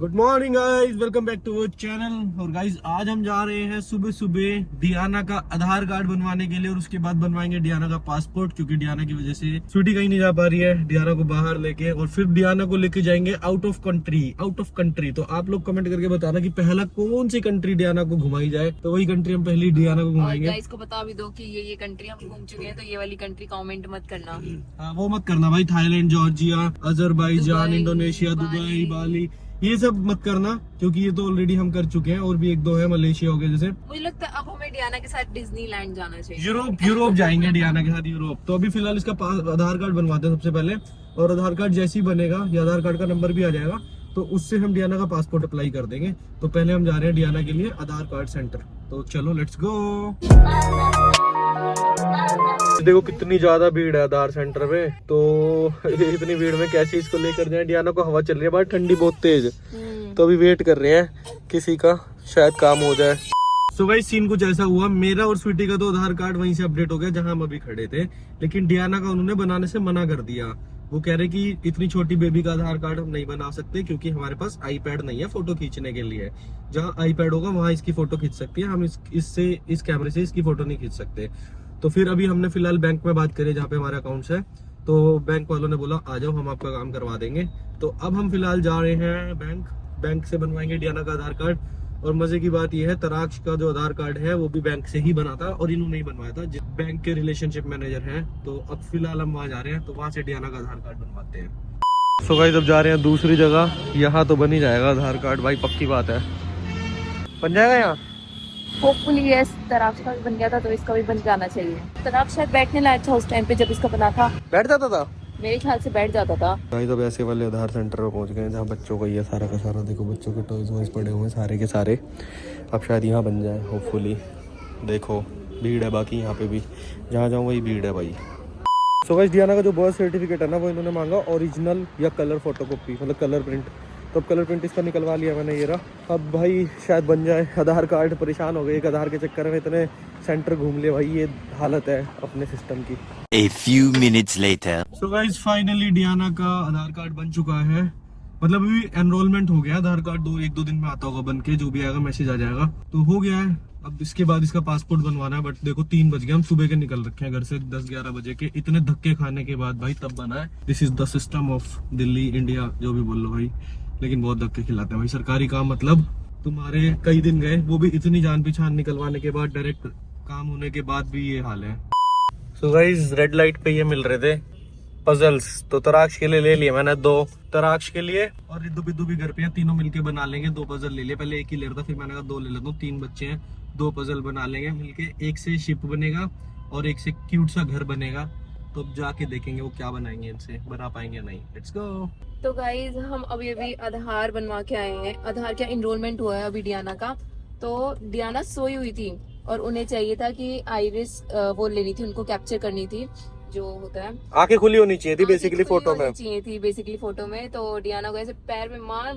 Good morning guys, welcome back to our channel. और guys आज हम जा रहे हैं सुबह सुबह डियाना का आधार कार्ड बनवाने के लिए और उसके बाद बनवाएंगे डियाना का पासपोर्ट, क्योंकि डियाना की वजह से स्वीटी कहीं नहीं जा पा रही है। डियाना को बाहर लेके और फिर डियाना को लेके जाएंगे आउट ऑफ कंट्री। तो आप लोग कमेंट करके बताना कि पहला कौन सी कंट्री डियाना को घुमाई जाए, तो वही कंट्री हम पहली डियाना को घुमाएंगे। इसको बता भी दो कि ये कंट्री हम घूम चुके हैं, तो ये वाली कंट्री कमेंट मत करना। हाँ वो मत करना भाई, Thailand, Georgia, Azerbaijan, Indonesia, Dubai, Bali, ये सब मत करना, क्योंकि ये तो ऑलरेडी हम कर चुके हैं। और भी एक दो है, मलेशिया हो गया जैसे। मुझे लगता है अब हमें डियाना के साथ डिज्नीलैंड जाना चाहिए। यूरोप जाएंगे डियाना के साथ, यूरोप। तो अभी फिलहाल इसका आधार कार्ड बनवाते हैं सबसे पहले, और आधार कार्ड जैसे ही बनेगा या आधार कार्ड का नंबर भी आ जाएगा तो उससे हम डियाना का पासपोर्ट अप्लाई कर देंगे। तो पहले हम जा रहे हैं डियाना के लिए आधार कार्ड सेंटर। तो चलो लेट्स गो। देखो कितनी ज्यादा भीड़ है आधार सेंटर में, तो इतनी भीड़ में कैसे इसको लेकर जाए। डियाना को हवा चल रही है बाहर, ठंडी बहुत तेज, तो अभी वेट कर रहे हैं किसी का, शायद काम हो जाए। सो गाइस सीन कुछ ऐसा हुआ, मेरा और स्वीटी का तो आधार कार्ड वहीं से अपडेट हो गया जहां हम अभी खड़े थे, लेकिन डियाना का उन्होंने बनाने से मना कर दिया। वो कह रहे कि इतनी छोटी बेबी का आधार कार्ड हम नहीं बना सकते, क्योंकि हमारे पास आईपैड नहीं है फोटो खींचने के लिए। जहाँ आईपैड होगा वहां इसकी फोटो खींच सकती है, हम इस कैमरे से इसकी फोटो नहीं खींच सकते। तो फिर अभी हमने फिलहाल बैंक में बात करी जहाँ पे हमारा अकाउंट्स है, तो बैंक वालों ने बोला आ जाओ हम आपका काम करवा देंगे। तो अब हम फिलहाल जा रहे हैं बैंक से बनवाएंगे डियाना का आधार कार्ड। और मजे की बात यह है, तराक्ष का जो आधार कार्ड है वो भी बैंक से ही बना था और इन्होंने नहीं बनवाया था, बैंक के रिलेशनशिप मैनेजर हैं। तो अब फिलहाल हम वहाँ जा रहे हैं, तो वहाँ से डियाना का आधार कार्ड बनवाते हैं। सो गाइस अब जा रहे हैं दूसरी जगह, यहाँ तो बन ही जाएगा आधार कार्ड भाई, पक्की बात है, बन जाएगा यहाँ। होपफुली यस, तराक्ष का भी बन गया था तो इसका भी बन जाना चाहिए। तराक्ष शायद बैठने लायक था उस टाइम पे जब इसका बना था, बैठ जाता था मेरे ख्याल से बैठ जाता था। भाई। तो ऐसे वाले आधार सेंटर पर पहुंच गए जहाँ बच्चों का ये सारा का सारा, देखो बच्चों के टॉयज वॉयज पड़े हुए हैं सारे के सारे। अब शायद यहाँ बन जाए होपफुली। देखो भीड़ है बाकी यहाँ पे भी, जहाँ जाऊँ वही भीड़ है भाई। सो गाइस डियाना का जो बर्थ सर्टिफिकेट है ना, वो इन्होंने मांगा ओरिजिनल या कलर फोटोकॉपी, मतलब कलर प्रिंट। तो अब कलर प्रिंट इसका निकलवा लिया मैंने, ये रहा। अब भाई शायद बन जाए आधार कार्ड। परेशान हो गए एक आधार के चक्कर में, इतने सेंटर घूम लिए भाई, ये हालत है अपने सिस्टम की। A few minutes later. So guys finally Diana का आधार कार्ड बन चुका है, मतलब अभी एनरोलमेंट हो गया। आधार कार्ड एक दो दिन में आता होगा बन के, जो भी आएगा मैसेज आ जाएगा, तो हो गया है। अब इसके बाद इसका पासपोर्ट बनवाना है, बट देखो 3 बज गए, हम सुबह के निकल रखे हैं घर से 10-11 बजे के। इतने धक्के खाने के बाद भाई तब बना है। This is the system of Delhi, India, जो भी बोल लो भाई, लेकिन बहुत धक्के खिलाते हैं भाई सरकारी काम। मतलब तुम्हारे कई दिन गए, वो भी इतनी जान पहचान निकलवाने के बाद, डायरेक्ट काम होने के बाद भी ये हाल है। सो गाइस रेड लाइट पे ये मिल रहे थे पजल्स, तो तराक्ष के लिए ले लिए मैंने 2, तराक्ष के लिए और रिद्धू बिद्धू भी घर पे है, तीनों मिलके बना लेंगे। 2 पजल ले लिए, पहले एक ही ले रहा था, फिर मैंने कहा 2 ले लेता हूँ, 3 बच्चे हैं, 2 पजल बना लेंगे मिलके। एक से शिप बनेगा और एक से क्यूट सा घर बनेगा। तो अब जाके देखेंगे वो क्या बनाएंगे, इनसे बना पाएंगे या नहीं। Let's go. तो गाइज हम अभी आधार बनवा के आए हैं। आधार क्या इनरोलमेंट हुआ है अभी डियाना का। तो डियाना सोई हुई थी और उन्हें चाहिए था कि आइरिस वो लेनी थी, उनको कैप्चर करनी थी, जो होता है आंखें खुली होनी चाहिए थी बेसिकली फोटो में, चाहिए थी बेसिकली फोटो में। तो डियाना को ऐसे पैर में मार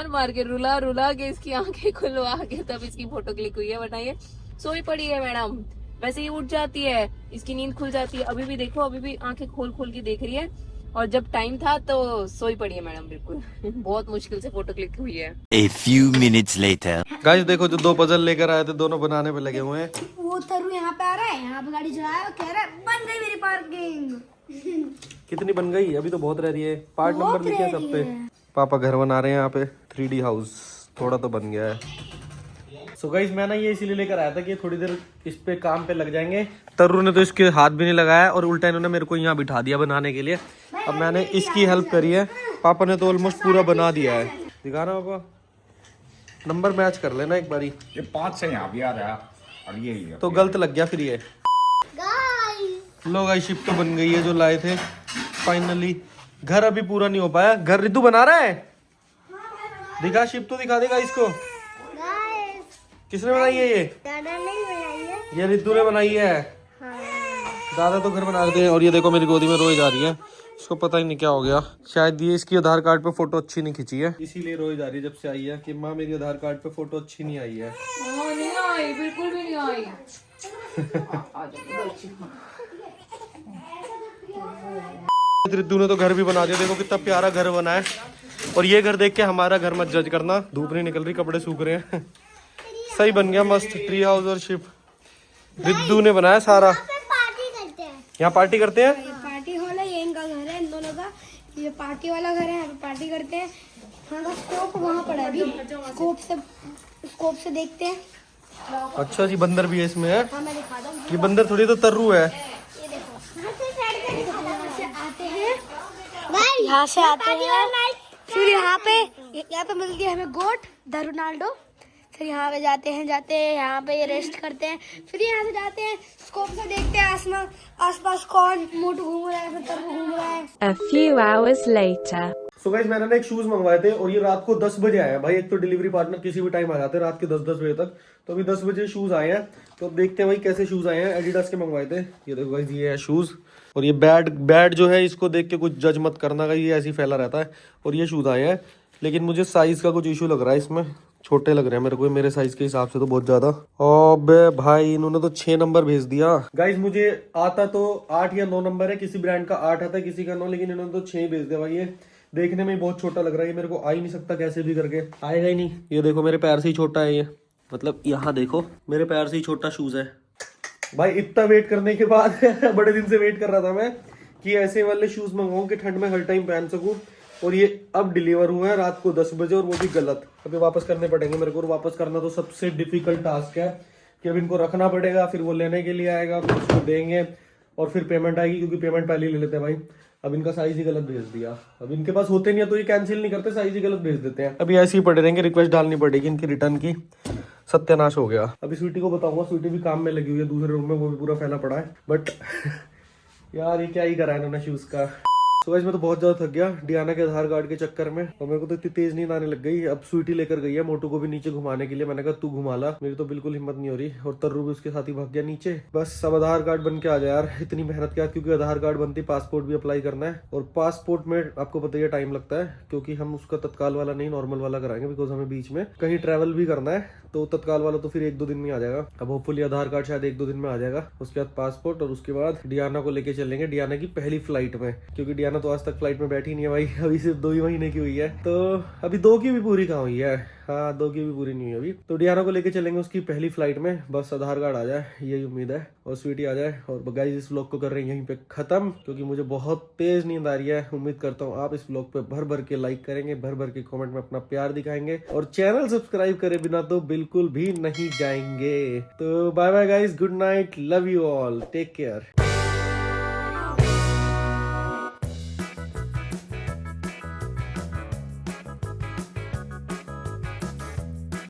मार के रुला के इसकी आंखें खुलवा के तब इसकी फोटो क्लिक हुई है, वरना ये सोई पड़ी है मैडम। वैसे ही उठ जाती है, इसकी नींद खुल जाती है। अभी भी देखो, अभी भी आंखें खोल के देख रही है, और जब टाइम था तो सोई पड़ी है मैडम बिल्कुल। बहुत मुश्किल से फोटो क्लिक हुई है। A few minutes later. Guys देखो जो 2 पजल लेकर आए थे, दोनों बनाने पे लगे हुए हैं। वो तरु यहाँ पे आ रहा है, यहाँ पे गाड़ी चलाया, कह रहा है बन गई मेरी पार्किंग। कितनी बन गई? अभी तो बहुत रह रही है। पार्ट नंबर लिखे हैं सब पे। पापा घर बना रहे हैं यहाँ पे 3D हाउस, थोड़ा तो बन गया है। सो गाइस मैं ना ये इसीलिए लेकर आया था कि थोड़ी देर इस पे काम पे लग जाएंगे। तरु ने तो इसके हाथ भी नहीं लगाया और उल्टा इन्होंने मेरे को यहाँ बिठा दिया बनाने के लिए। अब मैंने इसकी हेल्प करी है, पापा ने तो ऑलमोस्ट पूरा बना दिया है। दिखा रहा पापा, नंबर मैच कर लेना एक बारी। ये 5 से यहाँ भी आ रहा है और ये ही है। तो गलत लग गया फिर ये। लो गाइस शिप तो बन गई है जो लाए थे फाइनली। घर अभी पूरा नहीं हो पाया। घर रिद्धू बना रहा है, दिखा शिप तो दिखा देगा इसको। किसने बनाई है ये? दादा नहीं बनाई है, ये रिद्धू ने बनाई है। हाँ। दादा तो घर बना रहे थे। और ये देखो मेरी गोदी में रोए जा रही है, इसको पता ही नहीं क्या हो गया। शायद ये इसकी आधार कार्ड पे फोटो अच्छी नहीं खींची है, इसीलिए रोई जा रही है जब से आई है कि माँ मेरी आधार कार्ड पे फोटो अच्छी नहीं आई है। नहीं आई, बिल्कुल भी नहीं आई। रिद्धू ने तो घर भी बना दिया, देखो कितना प्यारा घर बना है। और ये घर देख के हमारा घर मत जज करना, धूप नहीं निकल रही, कपड़े सूख रहे हैं। सही बन गया मस्त ट्री हाउस और शिप। रिद्दू ने बनाया सारा। पार्टी करते हैं, यहाँ पार्टी करते हैं। पार्टी हॉल है, ये इनका घर है, इन दोनों का। ये पार्टी वाला घर है, यहाँ पे पार्टी करते हैं। हाँ का स्कोप वहाँ पड़ा है अभी, स्कोप से देखते हैं। अच्छा जी, बंदर भी है इसमें है। हाँ मैं दिखाता हूँ, ये बंदर थोड़ी तो तर्रू है। ये देखो। यहाँ से आते हैं, यहाँ से आते हैं, फिर यहाँ पे मिलती है हमें गोट द रोनाल्डो। फिर यहाँ पे जाते हैं, यहाँ पे ये रेस्ट करते हैं। फिर यहाँ से जाते हैं, स्कोप से देखते हैं आसपास कौन मोटू घूम रहा है, फिर तर्रू घूम रहा है। A few hours later. So guys, मैंने ना एक शूज मंगवाए थे और ये रात को 10 बजे आया। भाई एक तो डिलीवरी पार्टनर किसी भी टाइम आ जाते हैं रात के 10 बजे तक, तो अभी 10 बजे शूज आए हैं। तो अब देखते हैं भाई कैसे शूज आए हैं। एडिडास के मंगवाए थे। ये देखो गाइस, ये है शूज। और ये बैड जो है, इसको देख के कुछ जज मत करना का, ये ऐसे ही फैला रहता है। और ये शूज आए हैं, लेकिन मुझे साइज का कुछ इशू लग रहा है, इसमें छोटे लग रहे हैं मेरे को, मेरे साइज के हिसाब से तो बहुत ज्यादा। अबे भाई, इन्होंने तो 6 नंबर भेज दिया। गाइस मुझे आता तो 8 या 9 नंबर है, किसी ब्रांड का 8 आता है, किसी का 9, लेकिन इन्होंने तो 6 भेज दिया। भाई ये देखने में बहुत छोटा लग रहा है, ये मेरे को आ ही नहीं सकता, कैसे भी करके आएगा ही नहीं। ये देखो मेरे पैर से ही छोटा है ये, मतलब यहाँ देखो मेरे पैर से ही छोटा शूज है। भाई इतना वेट करने के बाद बड़े दिन से वेट कर रहा था मैं कि ऐसे वाले शूज मंगवाऊं कि ठंड में हर टाइम पहन सकूं। और ये अब डिलीवर हुआ है रात को 10 बजे, और वो भी गलत। अभी वापस करने पड़ेंगे मेरे को, और वापस करना तो सबसे डिफिकल्ट टास्क है कि अब इनको रखना पड़ेगा, फिर वो लेने के लिए आएगा, फिर उसको देंगे और फिर पेमेंट आएगी, क्योंकि पेमेंट पहले ही ले लेते हैं भाई। अब इनका साइज ही गलत भेज दिया। अब इनके पास होते नहीं है तो ये कैंसिल नहीं करते, साइज ही गलत भेज देते हैं। अभी ऐसे ही पड़े रहेंगे, रिक्वेस्ट डालनी पड़ेगी इनकी रिटर्न की। सत्यानाश हो गया। अभी स्वीटी को बताऊंगा, स्वीटी भी काम में लगी हुई है दूसरे रूम में, वो भी पूरा फैला पड़ा है। बट यार ये क्या ही करा है इन्होंने शूज का। तो गाइस मैं तो बहुत ज्यादा थक गया डियाना के आधार कार्ड के चक्कर में, और मेरे को तो इतनी तेज नींद आने लग गई। अब स्वीटी लेकर गई है मोटू को भी नीचे घुमाने के लिए। मैंने कहा तू घुमा ला, मेरी तो बिल्कुल हिम्मत नहीं हो रही। और तर्रू भी उसके साथ ही भाग गया नीचे। बस अब आधार कार्ड बन के आ जाए यार, इतनी मेहनत के बाद, क्योंकि आधार कार्ड बनती पासपोर्ट भी अप्लाई करना है। और पासपोर्ट में आपको पता ही टाइम लगता है, क्योंकि हम उसका तत्काल वाला नहीं नॉर्मल वाला कराएंगे, बिकॉज हमें बीच में कहीं ट्रैवल भी करना है। तो तत्काल वाला तो फिर 1-2 दिन में आ जाएगा। अब होपफुली आधार कार्ड शायद 1-2 दिन में आ जाएगा, उसके बाद पासपोर्ट, और उसके बाद डियाना को लेके चलेंगे डियाना की पहली फ्लाइट में, क्योंकि डियाना तो आज तक फ्लाइट में बैठी नहीं है भाई। अभी सिर्फ 2 ही महीने की हुई है, तो अभी 2 की भी पूरी कहाँ हुई है। हाँ 2 की भी पूरी नहीं हुई अभी। तो डियाना को लेके चलेंगे उसकी पहली फ्लाइट में, बस आधार कार्ड आ जाए यही उम्मीद है, और स्वीटी आ जाए। और गाइस इस व्लॉग को कर रहे हैं यहीं पे खत्म, क्योंकि मुझे बहुत तेज नींद आ रही है। उम्मीद करता हूँ आप इस व्लॉग पे भर भर के लाइक करेंगे, भर भर के कमेंट में अपना प्यार दिखाएंगे, और चैनल सब्सक्राइब करे बिना तो बिल्कुल भी नहीं जाएंगे। तो bye bye guys, good night, love you all, take care.